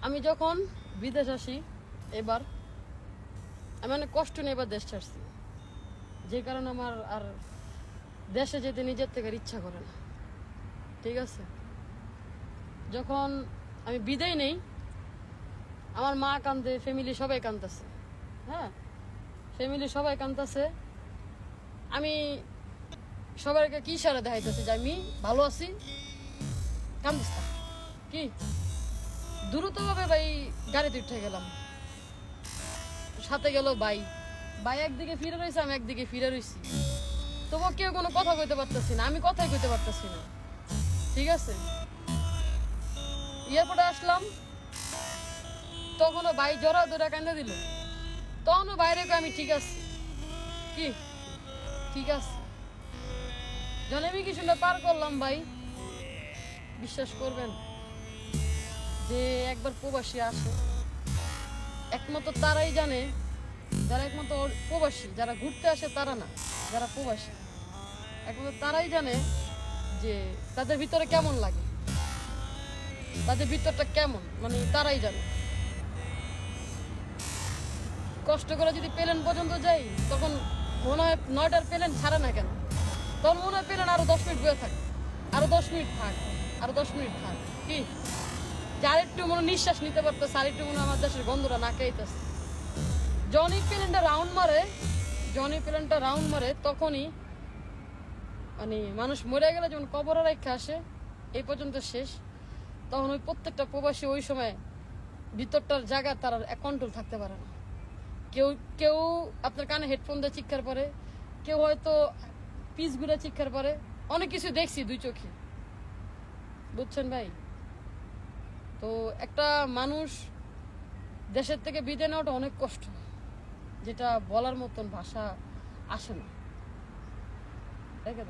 আমি যখন বিদেশ আসি এবার আমি অনেক কষ্ট নিয়ে এবার দেশ ছাড়ছি, যে কারণে আমার আর দেশে যেতে নিজের থেকে ইচ্ছা করে না। ঠিক আছে, যখন আমি বিদায় নেই আমার মা কান্দে, ফ্যামিলি সবাই কান্দতেছে। হ্যাঁ, ফ্যামিলি সবাই কান্দতেছে। আমি সবাইকে কি ইশারা দেখাইতেছে যে আমি ভালো আছি, কান্দিস না। কি দ্রুতভাবে ভাই গাড়িতে উঠে গেলাম, সাথে গেল ভাই। ভাই একদিকে ফিরে রয়েছে, আমি একদিকে ফিরে রয়েছি। তবুও কেউ কোনো কথা কইতে পারতেছি না, আমি কথাই কইতে পারতেছি না। ঠিক আছে, এয়ারপোর্টে আসলাম, তখনও ভাই জড়া ধরে কান্দা দিল। তখনও বাইরে আমি ঠিক আছে, কি ঠিক আছে। যখন ইমিগ্রেশনটা পার করলাম ভাই, বিশ্বাস করবেন যে একবার প্রবাসী আসে একমাত্র তারাই জানে, যারা একমাত্র প্রবাসী, যারা ঘুরতে আসে তারা না, যারা প্রবাসী একমাত্র তারাই জানে যে তাদের ভিতরে কেমন লাগে, তাদের ভিতরটা কেমন, মানে তারাই জানে। কষ্ট করে যদি প্লেন পর্যন্ত যাই তখন মনে হয় 9টার প্লেন ছাড়ে না কেন, তখন মনে হয় প্লেন আরো 10 মিনিট বয়ে থাকে, আরো 10 মিনিট থাক, আরো 10 মিনিট থাক। কি যার একটু মনে নিঃশ্বাস নিতে পারতেছে, আর একটু মনে আমার দেশের গন্ধটা নাকে আইতেছে। জনি প্লেনটা রাউন্ড মারে তখনই মানে মানুষ মরে গেলে যেমন কবর রেখে আসে এই পর্যন্ত শেষ, তখন ওই প্রত্যেকটা প্রবাসী ওই সময় ভিতরটার জায়গা তার কন্ট্রোল থাকতে পারে না। কেউ কেউ আপনার কানে হেডফোন দিয়ে চিৎকার করে, কেউ হয়তো পিস ঘুরে চিৎকার করে, অনেক কিছু দেখছি দুই চোখে, বুঝছেন ভাই। তো একটা মানুষ দেশের থেকে বিদায় নেওয়াটা অনেক কষ্ট, যেটা বলার মতন ভাষা আসে না। দেখে